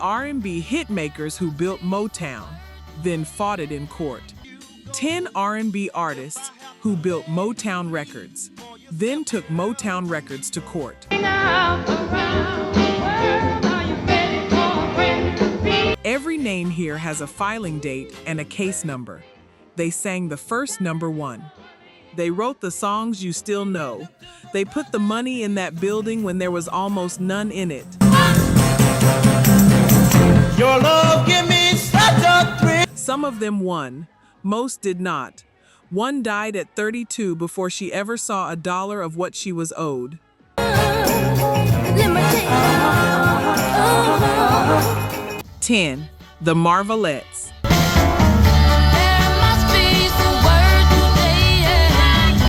R&B hitmakers who built Motown, then fought it in court. 10 R&B artists who built Motown Records, then took Motown Records to court. Every name here has a filing date and a case number. They sang the first number one. They wrote the songs you still know. They put the money in that building when there was almost none in it. Your love give me such a thrill. Some of them won. Most did not. One died at 32 before she ever saw a dollar of what she was owed. 10. The Marvelettes.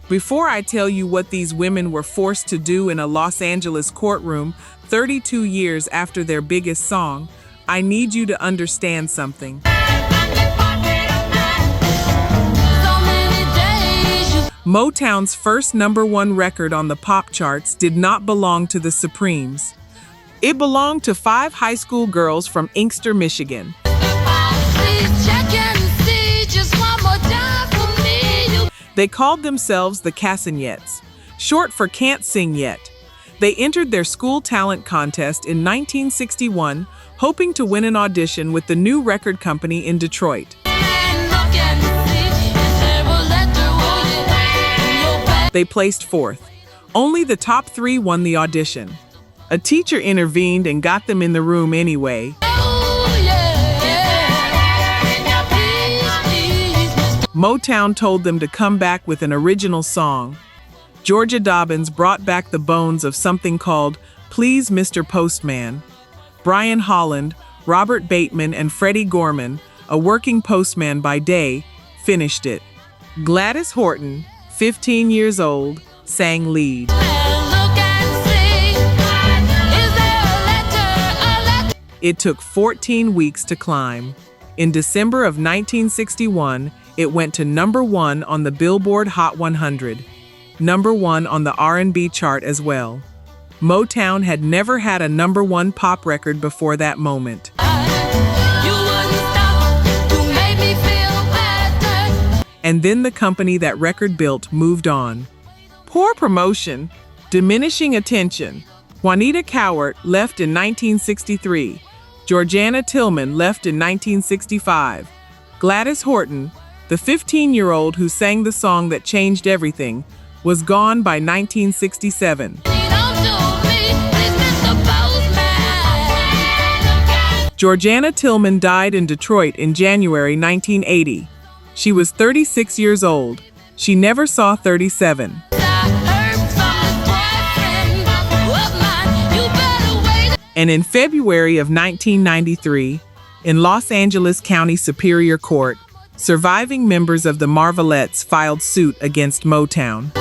Before I tell you what these women were forced to do in a Los Angeles courtroom 32 years after their biggest song, I need you to understand something. Motown's first number one record on the pop charts did not belong to the Supremes. It belonged to 5 high school girls from Inkster, Michigan. They called themselves the Cassignettes, short for Can't Sing Yet. They entered their school talent contest in 1961, hoping to win an audition with the new record company in Detroit. They placed 4th. Only the top 3 won the audition. A teacher intervened and got them in the room anyway. Motown told them to come back with an original song. Georgia Dobbins brought back the bones of something called Please Mr. Postman. Brian Holland, Robert Bateman, and Freddie Gorman, a working postman by day, finished it. Gladys Horton, 15 years old, sang lead. It took 14 weeks to climb. In December of 1961, it went to number 1 on the Billboard Hot 100, number 1 on the R&B chart as well. Motown had never had a number 1 pop record before that moment. And then the company that record built moved on. Poor promotion, diminishing attention. Juanita Cowart left in 1963. Georgiana Tillman left in 1965. Gladys Horton, the 15-year-old who sang the song that changed everything, was gone by 1967. Georgiana Tillman died in Detroit in January 1980. She was 36 years old. She never saw 37. And in February of 1993, in Los Angeles County Superior Court, surviving members of the Marvelettes filed suit against Motown.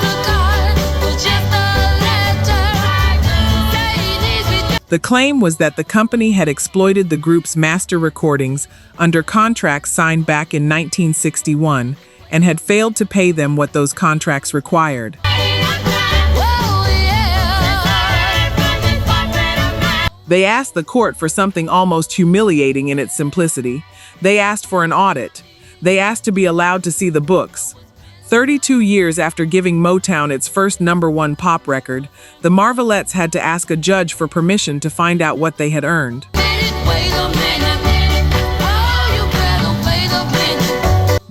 The claim was that the company had exploited the group's master recordings under contracts signed back in 1961 and had failed to pay them what those contracts required. They asked the court for something almost humiliating in its simplicity. They asked for an audit. They asked to be allowed to see the books. 32 years after giving Motown its first number 1 pop record, the Marvelettes had to ask a judge for permission to find out what they had earned.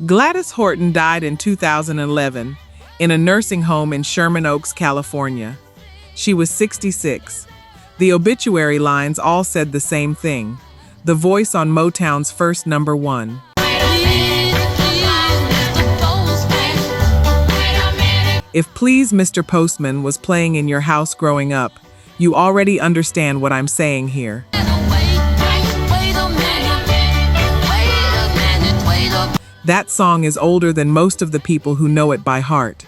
Gladys Horton died in 2011 in a nursing home in Sherman Oaks, California. She was 66. The obituary lines all said the same thing. The voice on Motown's first number 1. If Please Mr. Postman was playing in your house growing up, you already understand what I'm saying here. That song is older than most of the people who know it by heart.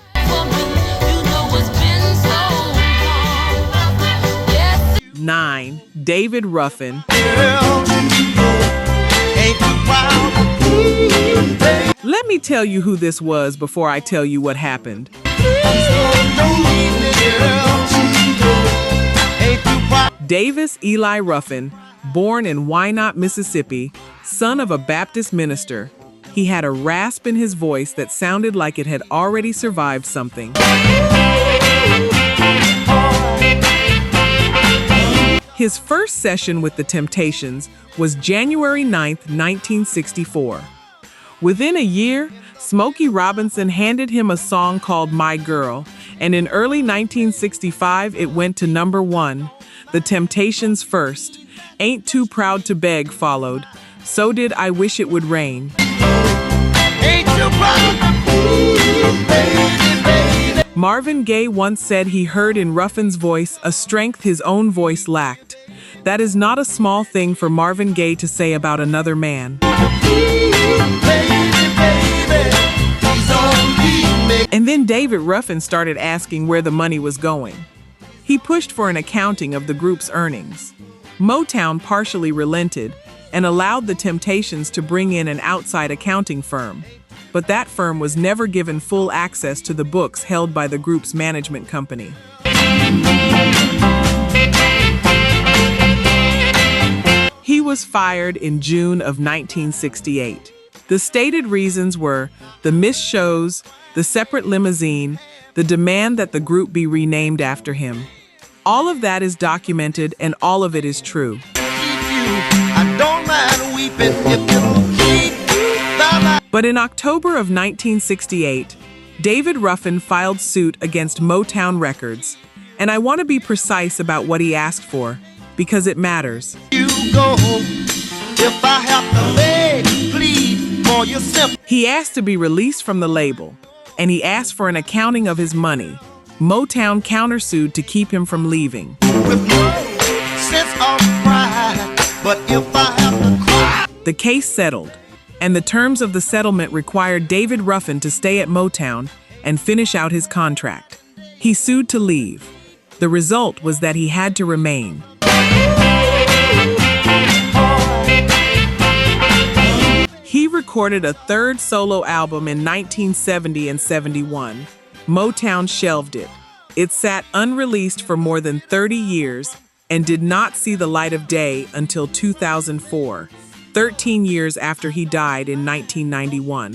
9. David Ruffin. Let me tell you who this was before I tell you what happened. Davis Eli Ruffin, Born in Wynot, Mississippi, son of a Baptist minister, he had a rasp in his voice that sounded like it had already survived something. His first session with the Temptations was January 9th, 1964. Within a year, Smokey Robinson handed him a song called My Girl, and in early 1965 it went to number 1. The Temptations' first, Ain't Too Proud to Beg, followed. So did I Wish It Would Rain. Ain't too proud. Baby, baby. Marvin Gaye once said he heard in Ruffin's voice a strength his own voice lacked. That is not a small thing for Marvin Gaye to say about another man. And then David Ruffin started asking where the money was going. He pushed for an accounting of the group's earnings. Motown partially relented and allowed the Temptations to bring in an outside accounting firm, but that firm was never given full access to the books held by the group's management company. He was fired in June of 1968. The stated reasons were the missed shows, the separate limousine, the demand that the group be renamed after him. All of that is documented and all of it is true. But in October of 1968, David Ruffin filed suit against Motown Records, and I want to be precise about what he asked for, because it matters. He asked to be released from the label, and he asked for an accounting of his money. Motown countersued to keep him from leaving. With no sense of pride, but if I have to cry. The case settled, and the terms of the settlement required David Ruffin to stay at Motown and finish out his contract. He sued to leave. The result was that he had to remain. He recorded a third solo album in 1970 and 71. Motown shelved it. It sat unreleased for more than 30 years and did not see the light of day until 2004, 13 years after he died in 1991.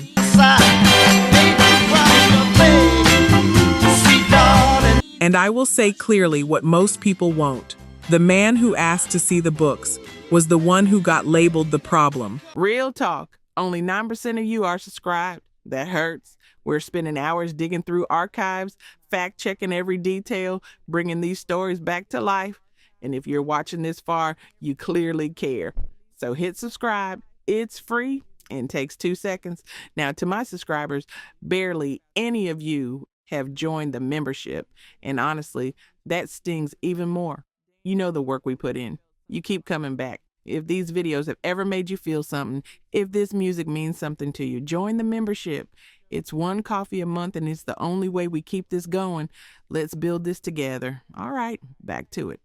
And I will say clearly what most people won't. The man who asked to see the books was the one who got labeled the problem. Real talk. Only 9% of you are subscribed. That hurts. We're spending hours digging through archives, fact-checking every detail, bringing these stories back to life. And if you're watching this far, you clearly care. So hit subscribe. It's free and takes 2 seconds. Now, to my subscribers, barely any of you have joined the membership. And honestly, that stings even more. You know the work we put in. You keep coming back. If these videos have ever made you feel something, if this music means something to you, join the membership. It's $1 coffee a month, and it's the only way we keep this going. Let's build this together. All right, back to it.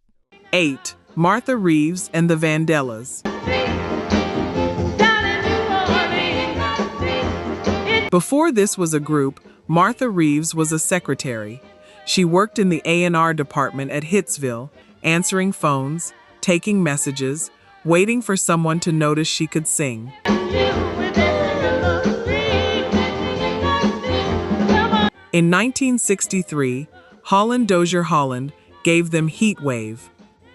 8. Martha Reeves and the Vandellas. Before this was a group, Martha Reeves was a secretary. She worked in the A&R department at Hitsville, answering phones, taking messages, waiting for someone to notice she could sing. In 1963, Holland-Dozier-Holland gave them Heat Wave.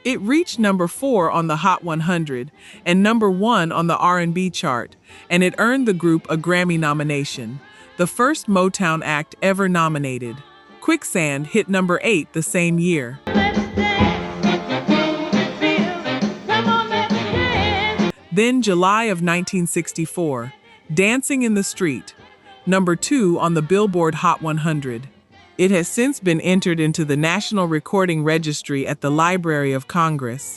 It reached number 4 on the Hot 100 and number 1 on the R&B chart, and it earned the group a Grammy nomination, the first Motown act ever nominated. Quicksand hit number 8 the same year. Then July of 1964, Dancing in the Street, number 2 on the Billboard Hot 100. It has since been entered into the National Recording Registry at the Library of Congress.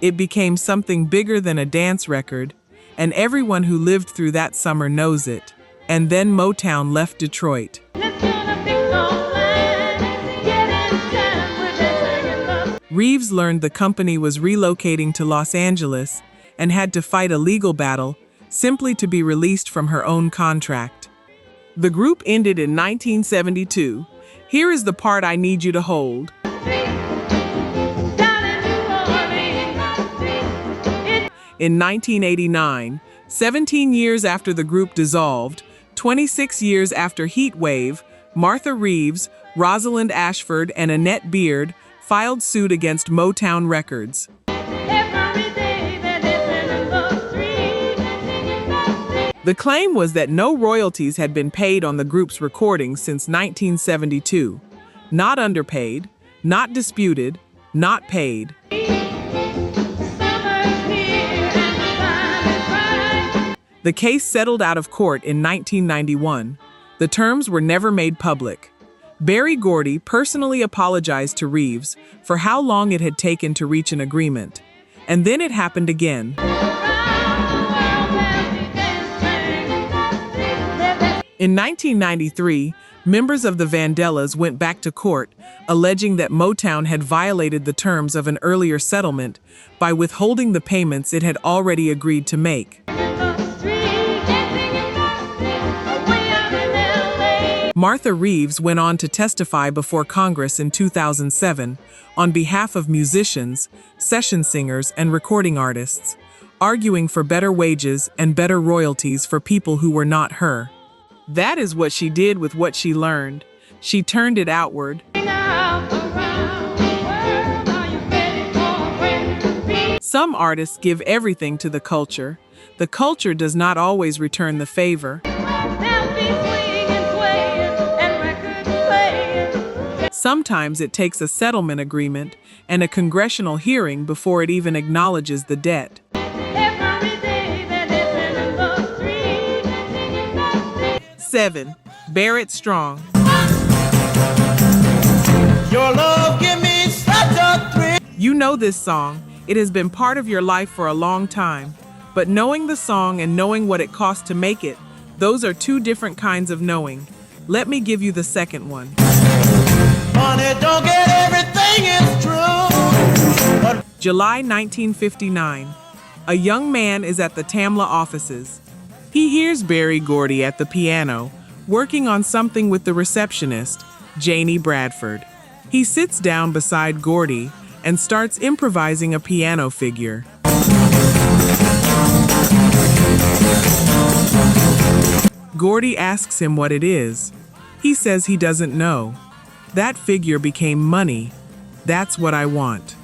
It became something bigger than a dance record, and everyone who lived through that summer knows it. And then Motown left Detroit. Reeves learned the company was relocating to Los Angeles and had to fight a legal battle simply to be released from her own contract. The group ended in 1972. Here is the part I need you to hold. In 1989, 17 years after the group dissolved, 26 years after Heat Wave, Martha Reeves, Rosalind Ashford, and Annette Beard filed suit against Motown Records. The claim was that no royalties had been paid on the group's recordings since 1972. Not underpaid, not disputed, not paid. The case settled out of court in 1991. The terms were never made public. Berry Gordy personally apologized to Reeves for how long it had taken to reach an agreement. And then it happened again. In 1993, members of the Vandellas went back to court, alleging that Motown had violated the terms of an earlier settlement by withholding the payments it had already agreed to make. Martha Reeves went on to testify before Congress in 2007 on behalf of musicians, session singers, and recording artists, arguing for better wages and better royalties for people who were not her. That is what she did with what she learned. She turned it outward. Some artists give everything to the culture. The culture does not always return the favor. Sometimes it takes a settlement agreement and a congressional hearing before it even acknowledges the debt. 7. Barrett Strong. Your love give me such a thrill. You know this song. It has been part of your life for a long time. But knowing the song and knowing what it costs to make it, those are two different kinds of knowing. Let me give you the second one. Money don't get everything, it's true. But July 1959. A young man is at the Tamla offices. He hears Berry Gordy at the piano, working on something with the receptionist, Janie Bradford. He sits down beside Gordy and starts improvising a piano figure. Gordy asks him what it is. He says he doesn't know. That figure became money. That's what I want.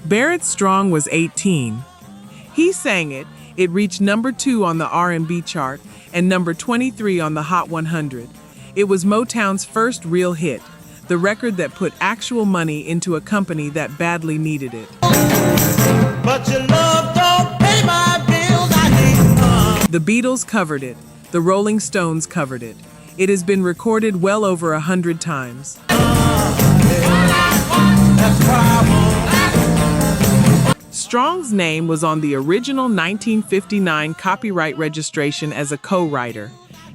Barrett Strong was 18. He sang it. It reached number 2 on the R&B chart and number 23 on the Hot 100. It was Motown's first real hit, the record that put actual money into a company that badly needed it. But your love don't pay my bills, I need. The Beatles covered it. The Rolling Stones covered it. It has been recorded well over 100 times. Strong's name was on the original 1959 copyright registration as a co-writer.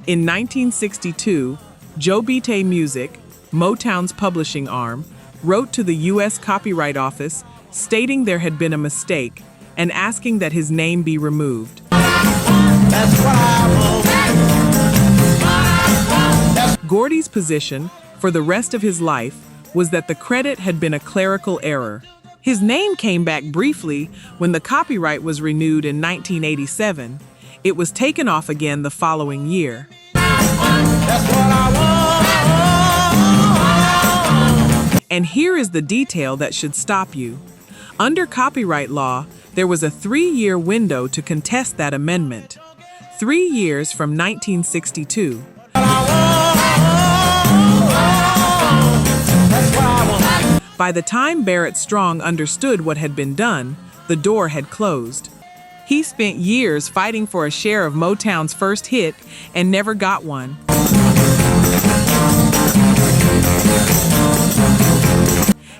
In 1962, Joe Bite Music, Motown's publishing arm, wrote to the U.S. Copyright Office stating there had been a mistake and asking that his name be removed. Gordy's position for the rest of his life was that the credit had been a clerical error. His name came back briefly when the copyright was renewed in 1987. It was taken off again the following year. And here is the detail that should stop you. Under copyright law, there was a 3-year window to contest that amendment. 3 years from 1962. By the time Barrett Strong understood what had been done, the door had closed. He spent years fighting for a share of Motown's first hit and never got one.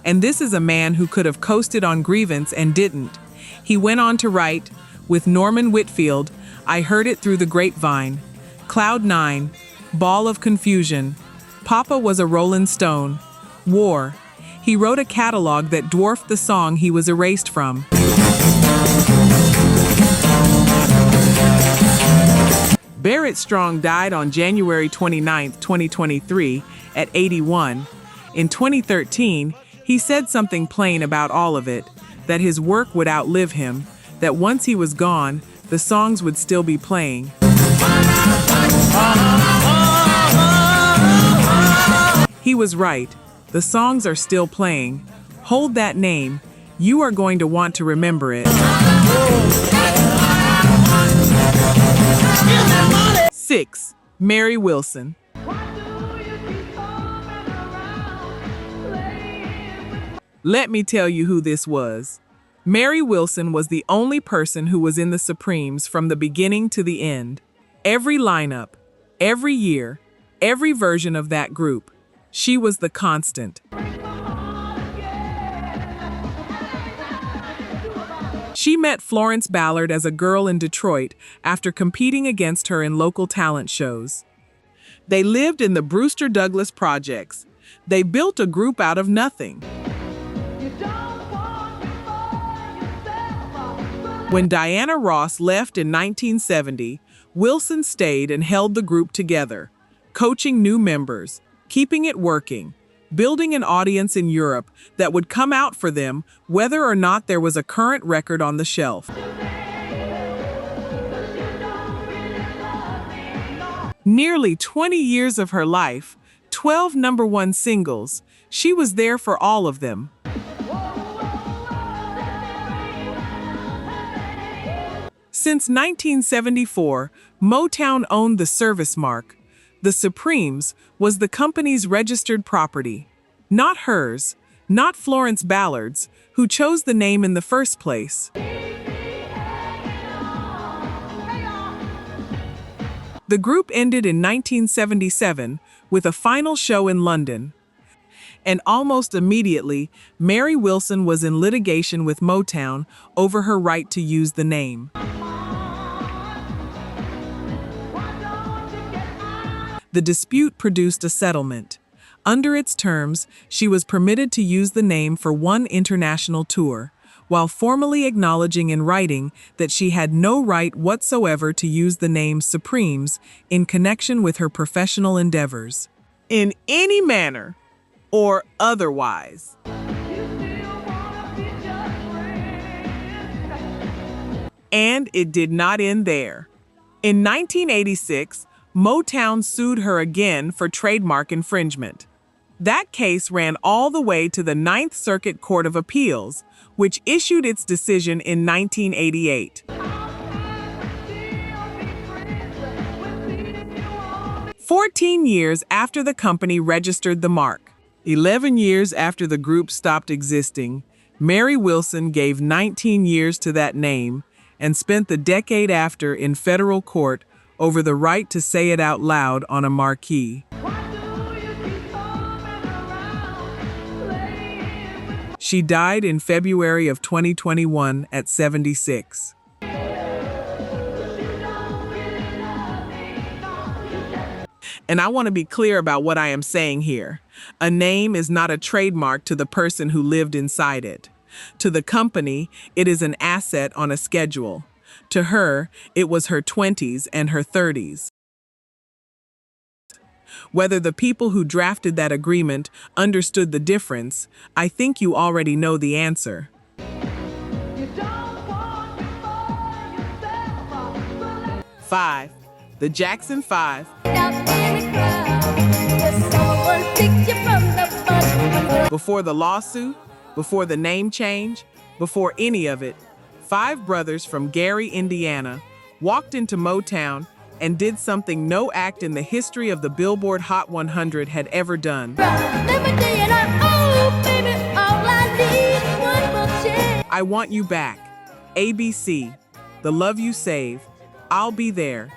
And this is a man who could have coasted on grievance and didn't. He went on to write, with Norman Whitfield, I Heard It Through the Grapevine, Cloud 9, Ball of Confusion, Papa Was a Rolling Stone, War. He wrote a catalog that dwarfed the song he was erased from. Barrett Strong died on January 29, 2023, at 81. In 2013, he said something plain about all of it, that his work would outlive him, that once he was gone, the songs would still be playing. He was right. The songs are still playing. Hold that name. You are going to want to remember it. 6. Mary Wilson. Let me tell you who this was. Mary Wilson was the only person who was in the Supremes from the beginning to the end. Every lineup, every year, every version of that group. She was the constant. She met Florence Ballard as a girl in Detroit after competing against her in local talent shows. They lived in the Brewster Douglas projects. They built a group out of nothing. When Diana Ross left in 1970, Wilson stayed and held the group together, coaching new members, keeping it working, building an audience in Europe that would come out for them whether or not there was a current record on the shelf. Nearly 20 years of her life, 12 #1 singles, she was there for all of them. Since 1974, Motown owned the service mark. The Supremes was the company's registered property. Not hers, not Florence Ballard's, who chose the name in the first place. The group ended in 1977 with a final show in London. And almost immediately, Mary Wilson was in litigation with Motown over her right to use the name. The dispute produced a settlement. Under its terms, she was permitted to use the name for one international tour, while formally acknowledging in writing that she had no right whatsoever to use the name Supremes in connection with her professional endeavors, in any manner or otherwise. And it did not end there. In 1986, Motown sued her again for trademark infringement. That case ran all the way to the Ninth Circuit Court of Appeals, which issued its decision in 1988. 14 years after the company registered the mark, 11 years after the group stopped existing, Mary Wilson gave 19 years to that name and spent the decade after in federal court over the right to say it out loud on a marquee. She died in February of 2021 at 76. And I want to be clear about what I am saying here. A name is not a trademark to the person who lived inside it. To the company, it is an asset on a schedule. To her, it was her 20s and her 30s. Whether the people who drafted that agreement understood the difference, I think you already know the answer. 5. The Jackson 5. Before the lawsuit, before the name change, before any of it, 5 brothers from Gary, Indiana, walked into Motown and did something no act in the history of the Billboard Hot 100 had ever done. I Want You Back, ABC, The Love You Save, I'll Be There.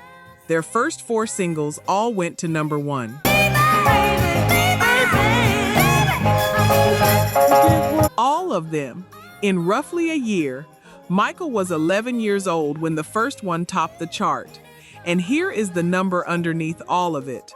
Their first 4 singles all went to #1. All of them, in roughly a year. Michael was 11 years old when the first one topped the chart, and here is the number underneath all of it.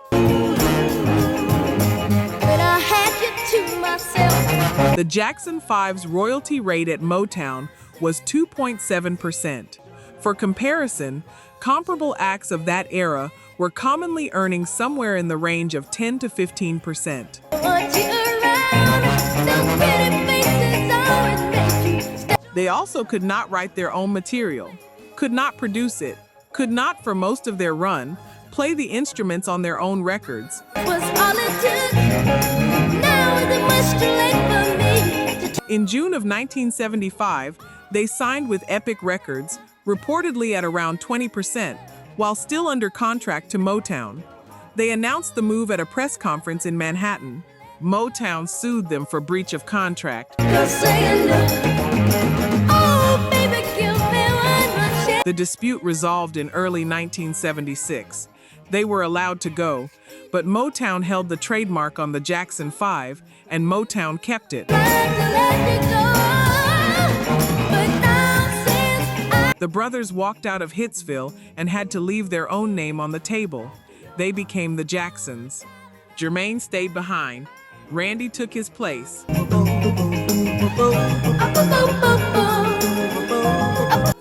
The Jackson 5's royalty rate at Motown was 2.7%. For comparison, Comparable acts of that era were commonly earning somewhere in the range of 10 to 15%. They also could not write their own material, could not produce it, could not, for most of their run, play the instruments on their own records. In June of 1975, they signed with Epic Records, reportedly at around 20%, while still under contract to Motown. They announced the move at a press conference in Manhattan. Motown sued them for breach of contract. The dispute resolved in early 1976. They were allowed to go, but Motown held the trademark on the Jackson 5, and Motown kept it. The brothers walked out of Hitsville and had to leave their own name on the table. They became the Jacksons. Jermaine stayed behind. Randy took his place.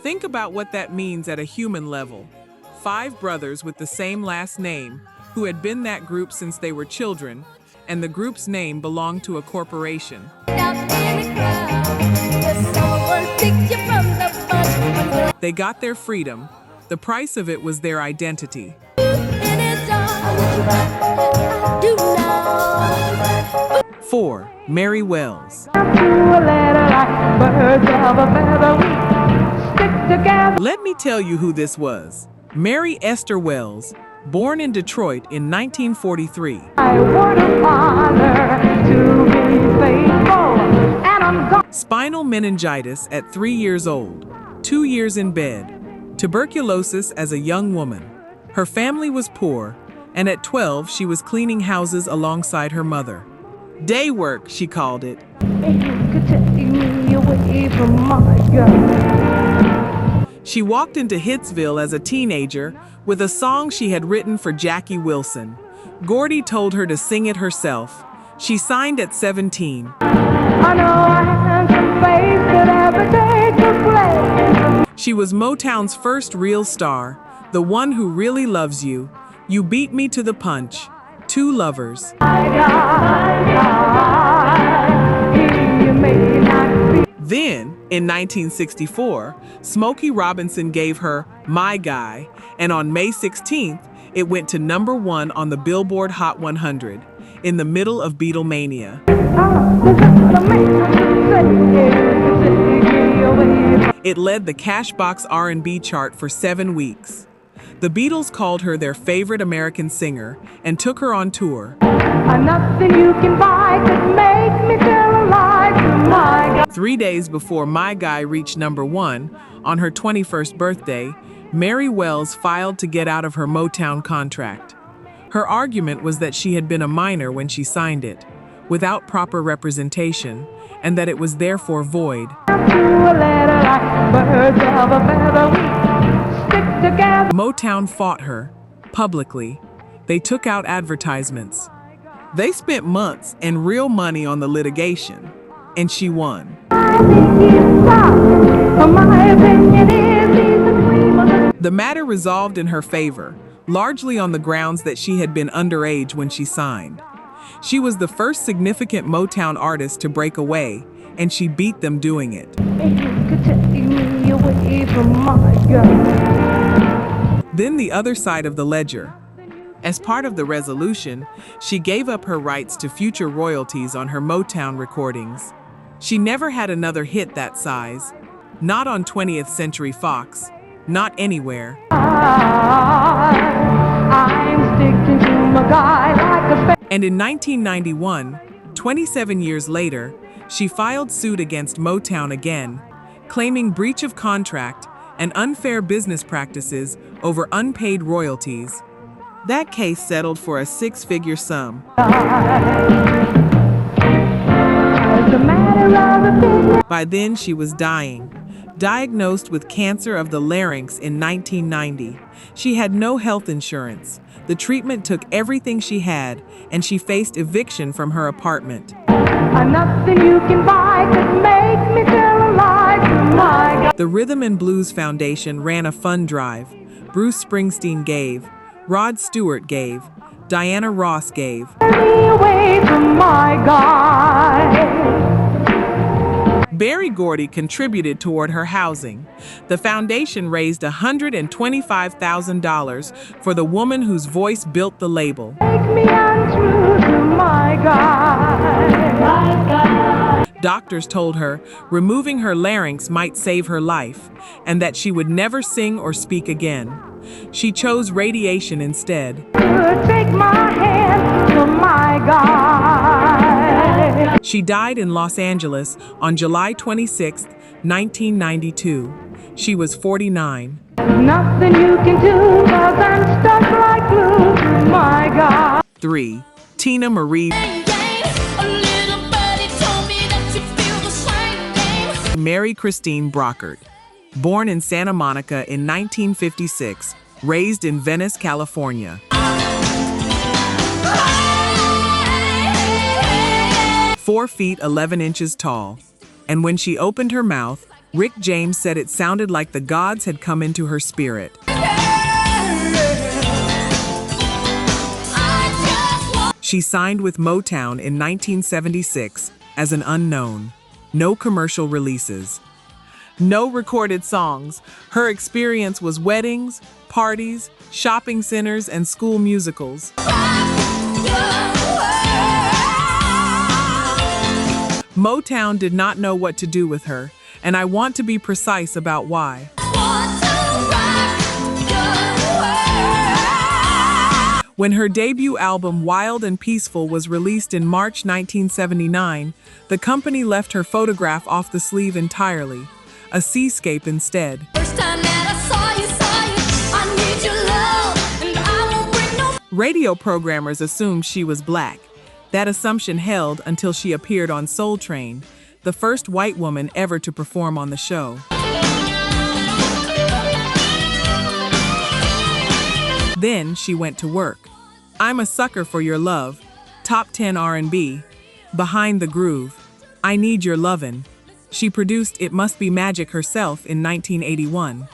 Think about what that means at a human level. 5 brothers with the same last name who had been that group since they were children, and the group's name belonged to a corporation. They got their freedom. The price of it was their identity. 4. Mary Wells. Let me tell you who this was. Mary Esther Wells, born in Detroit in 1943. Spinal meningitis at 3 years old, 2 years in bed, tuberculosis as a young woman. Her family was poor, and at 12 she was cleaning houses alongside her mother. Day work, she called it. She walked into Hitsville as a teenager with a song she had written for Jackie Wilson. Gordy told her to sing it herself. She signed at 17. She was Motown's first real star, the one who really loves you. You beat me to the punch. 2 lovers. Then, in 1964, Smokey Robinson gave her My Guy, and on May 16th, it went to #1 on the Billboard Hot 100, in the middle of Beatlemania. It led the Cashbox R&B chart for 7 weeks. The Beatles called her their favorite American singer and took her on tour. Nothing you can buy could make me feel alive. My God. 3 days before My Guy reached #1, on her 21st birthday, Mary Wells filed to get out of her Motown contract. Her argument was that she had been a minor when she signed it, without proper representation, and that it was therefore void. Motown fought her, publicly. They took out advertisements. They spent months and real money on the litigation, and she won. The matter resolved in her favor, largely on the grounds that she had been underage when she signed. She was the first significant Motown artist to break away, and she beat them doing it. Then the other side of the ledger. As part of the resolution, she gave up her rights to future royalties on her Motown recordings. She never had another hit that size. Not on 20th Century Fox. Not anywhere. And in 1991, 27 years later, she filed suit against Motown again, claiming breach of contract and unfair business practices over unpaid royalties. That case settled for a 6-figure sum. By then, she was dying. Diagnosed with cancer of the larynx in 1990. She had no health insurance. The treatment took everything she had, and she faced eviction from her apartment. Nothing you can buy could make me feel alive. The Rhythm and Blues Foundation ran a fund drive. Bruce Springsteen gave, Rod Stewart gave, Diana Ross gave. Away from my guy. Berry Gordy contributed toward her housing. The foundation raised $125,000 for the woman whose voice built the label. Make me untrue to my guy. Doctors told her removing her larynx might save her life, and that she would never sing or speak again. She chose radiation instead. Take my hand to my guy. She died in Los Angeles on July 26, 1992. She was 49. Nothing you can do, 'cause I'm stuck like glue to my guy. 3. Teena Marie. Mary Christine Brockert. Born in Santa Monica in 1956, raised in Venice, California. 4 feet 11 inches tall. And when she opened her mouth, Rick James said it sounded like the gods had come into her spirit. She signed with Motown in 1976 as an unknown. No commercial releases. No recorded songs. Her experience was weddings, parties, shopping centers, and school musicals. Motown did not know what to do with her, and I want to be precise about why. When her debut album Wild and Peaceful was released in March 1979, the company left her photograph off the sleeve entirely, a seascape instead. Radio programmers assumed she was black. That assumption held until she appeared on Soul Train, the first white woman ever to perform on the show. Then she went to work. I'm a Sucker for Your Love, Top 10 R&B, Behind the Groove, I Need Your Lovin'. She produced It Must Be Magic herself in 1981.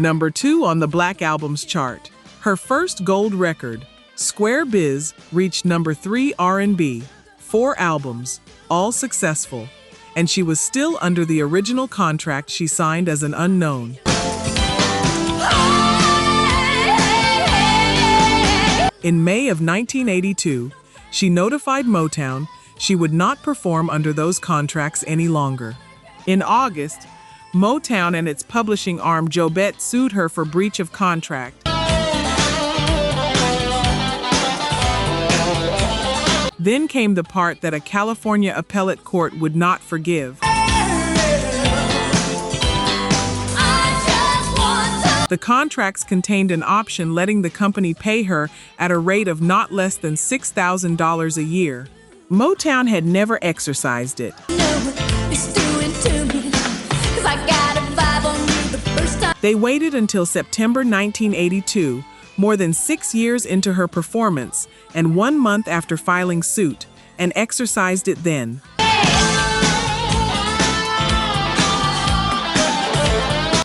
Number 2 on the Black Albums chart. Her first gold record, Square Biz, reached number 3 R&B, 4 albums, all successful, and she was still under the original contract she signed as an unknown. In May of 1982, she notified Motown she would not perform under those contracts any longer. In August, Motown and its publishing arm Jobet sued her for breach of contract. Then came the part that a California appellate court would not forgive. The contracts contained an option letting the company pay her at a rate of not less than $6,000 a year. Motown had never exercised it. They waited until September 1982, more than 6 years into her performance, and 1 month after filing suit, and exercised it then.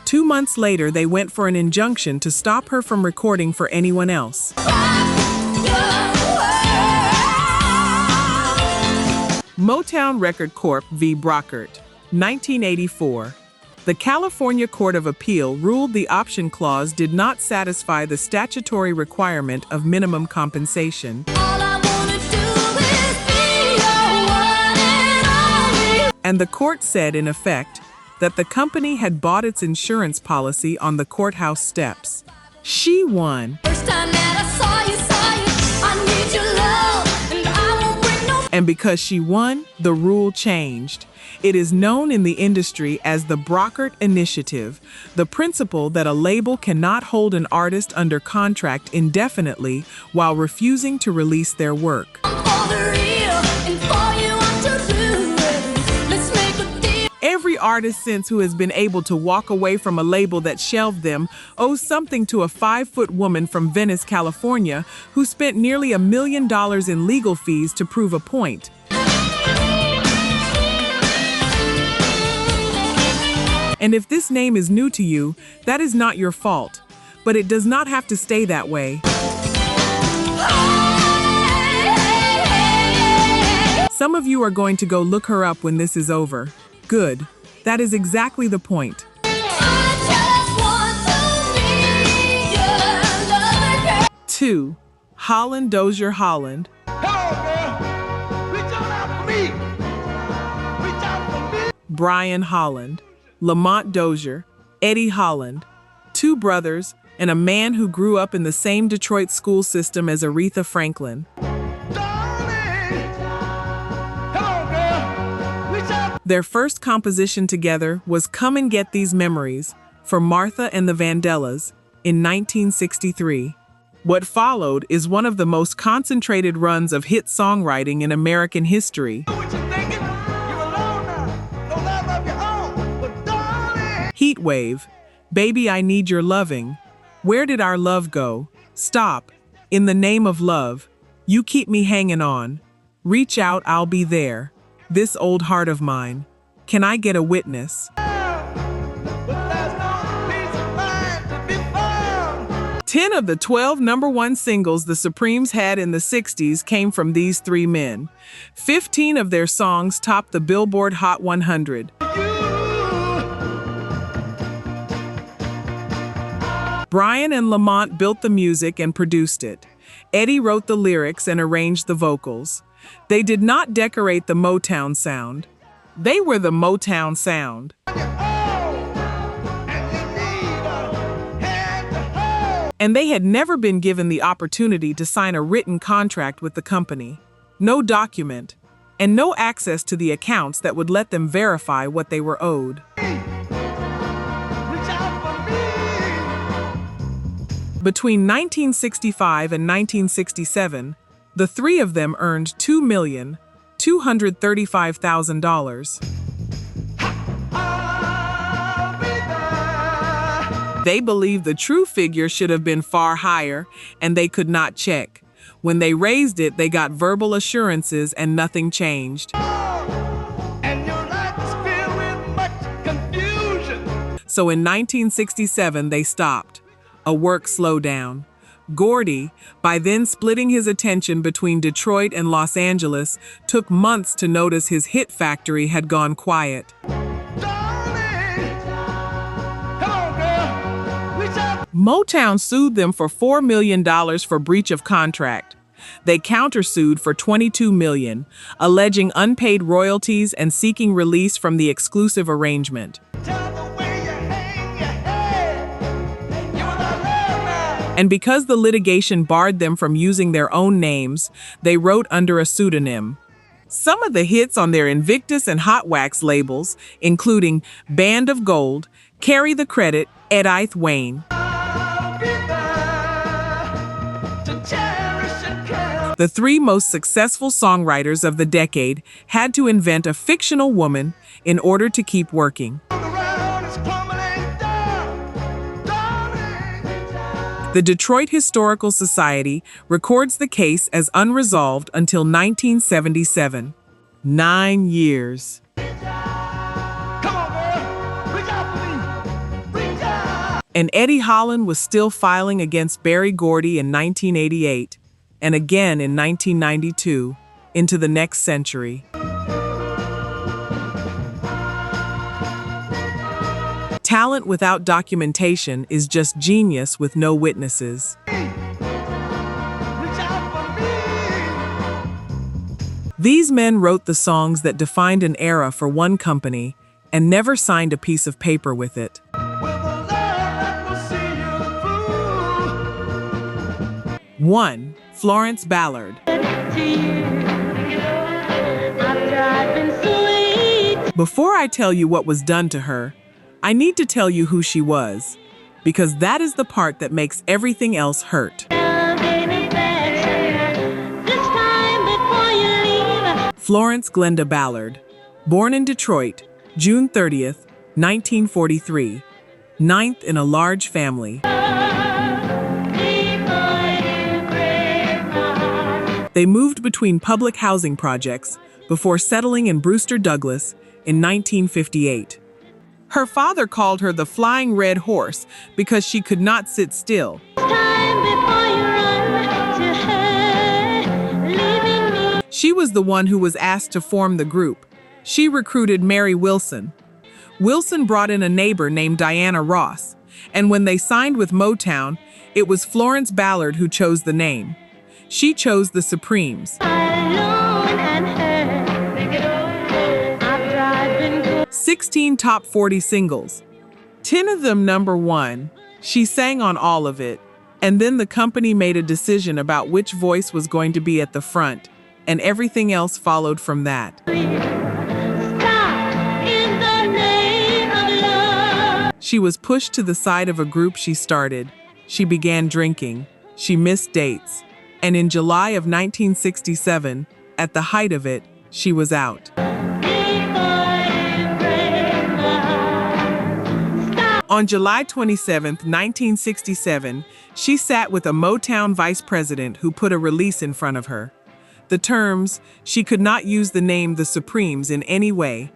Two months later, they went for an injunction to stop her from recording for anyone else. Motown Record Corp. v. Brockert, 1984. The California Court of Appeal ruled the option clause did not satisfy the statutory requirement of minimum compensation. And the court said, in effect, that the company had bought its insurance policy on the courthouse steps. She won. And because she won, the rule changed. It is known in the industry as the Brockert Initiative, the principle that a label cannot hold an artist under contract indefinitely while refusing to release their work. Every artist since who has been able to walk away from a label that shelved them owes something to a 5-foot woman from Venice, California, who spent nearly $1 million in legal fees to prove a point. And if this name is new to you, that is not your fault. But it does not have to stay that way. Some of you are going to go look her up when this is over. Good. That is exactly the point. 2. Holland-Dozier-Holland. Brian Holland, Lamont Dozier, Eddie Holland, 2 brothers, and a man who grew up in the same Detroit school system as Aretha Franklin. Their first composition together was Come and Get These Memories for Martha and the Vandellas in 1963. What followed is one of the most concentrated runs of hit songwriting in American history. Heat Wave, Baby I Need Your Loving, Where Did Our Love Go, Stop, In the Name of Love, You Keep Me Hanging On, Reach Out, I'll Be There, This Old Heart of Mine, Can I Get a Witness? 10 of the 12 #1 singles the Supremes had in the 60s came from these 3 men. 15 of their songs topped the Billboard Hot 100. Brian and Lamont built the music and produced it. Eddie wrote the lyrics and arranged the vocals. They did not decorate the Motown sound. They were the Motown sound. And they had never been given the opportunity to sign a written contract with the company. No document, and no access to the accounts that would let them verify what they were owed. Between 1965 and 1967, the 3 of them earned $2,235,000. They believed the true figure should have been far higher, and they could not check. When they raised it, they got verbal assurances and nothing changed. So in 1967, they stopped. A work slowdown. Gordy, by then splitting his attention between Detroit and Los Angeles, took months to notice his hit factory had gone quiet. Motown sued them for $4 million for breach of contract. They countersued for $22 million, alleging unpaid royalties and seeking release from the exclusive arrangement. And because the litigation barred them from using their own names, they wrote under a pseudonym. Some of the hits on their Invictus and Hot Wax labels, including Band of Gold, carry the credit Edythe Wayne. The 3 most successful songwriters of the decade had to invent a fictional woman in order to keep working. The Detroit Historical Society records the case as unresolved until 1977. 9 years. And Eddie Holland was still filing against Berry Gordy in 1988, and again in 1992, into the next century. Talent without documentation is just genius with no witnesses. These men wrote the songs that defined an era for one company and never signed a piece of paper with it. 1. Florence Ballard. Before I tell you what was done to her, I need to tell you who she was, because that is the part that makes everything else hurt. Florence Glenda Ballard, born in Detroit, June 30th, 1943, 9th in a large family. They moved between public housing projects before settling in Brewster Douglas in 1958. Her father called her the flying red horse because she could not sit still. She was the one who was asked to form the group. She recruited Mary Wilson. Wilson brought in a neighbor named Diana Ross, and when they signed with Motown, it was Florence Ballard who chose the name. She chose the Supremes. 16 top 40 singles. 10 of them #1. She sang on all of it. And then the company made a decision about which voice was going to be at the front, and everything else followed from that. She was pushed to the side of a group she started. She began drinking. She missed dates. And in July of 1967, at the height of it, she was out. On July 27, 1967, she sat with a Motown vice president who put a release in front of her. The terms, she could not use the name The Supremes in any way.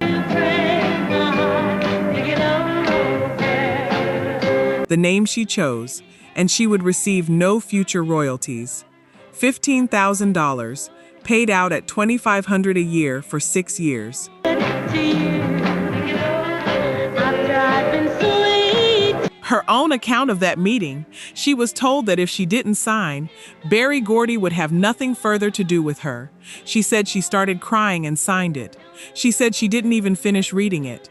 The name she chose, and she would receive no future royalties. $15,000, paid out at $2,500 a year for 6 years. Her own account of that meeting, she was told that if she didn't sign, Berry Gordy would have nothing further to do with her. She said she started crying and signed it. She said she didn't even finish reading it.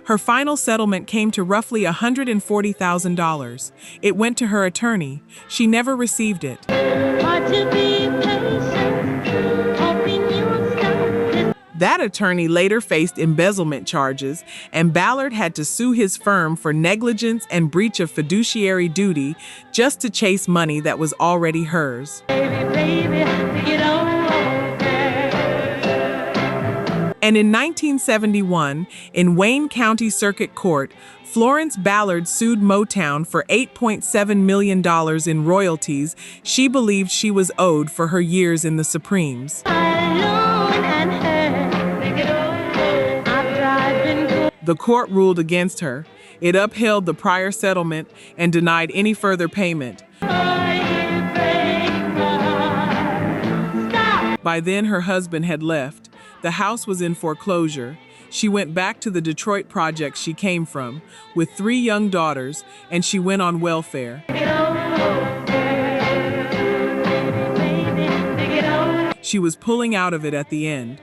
Her final settlement came to roughly $140,000. It went to her attorney. She never received it. That attorney later faced embezzlement charges, and Ballard had to sue his firm for negligence and breach of fiduciary duty just to chase money that was already hers. And in 1971, in Wayne County Circuit Court, Florence Ballard sued Motown for $8.7 million in royalties she believed she was owed for her years in the Supremes. The court ruled against her. It upheld the prior settlement and denied any further payment. By then, her husband had left. The house was in foreclosure. She went back to the Detroit projects she came from, with 3 young daughters, and she went on welfare. She was pulling out of it at the end.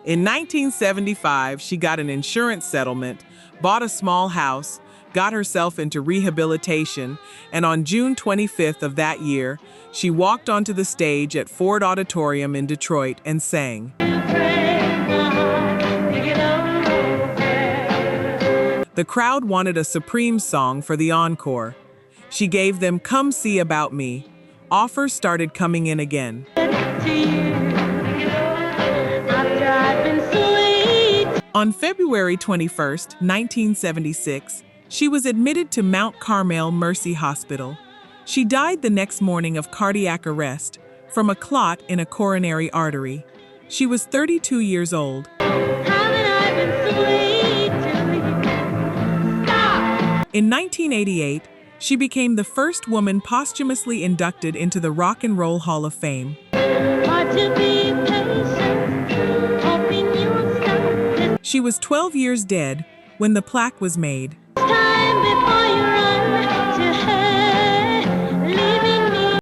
In 1975, she got an insurance settlement, bought a small house, got herself into rehabilitation, and on June 25th of that year, she walked onto the stage at Ford Auditorium in Detroit and sang. The crowd wanted a Supremes song for the encore. She gave them Come See About Me. Offers started coming in again. On February 21st, 1976, she was admitted to Mount Carmel Mercy Hospital. She died the next morning of cardiac arrest from a clot in a coronary artery. She was 32 years old. In 1988, she became the first woman posthumously inducted into the Rock and Roll Hall of Fame. She was 12 years dead when the plaque was made.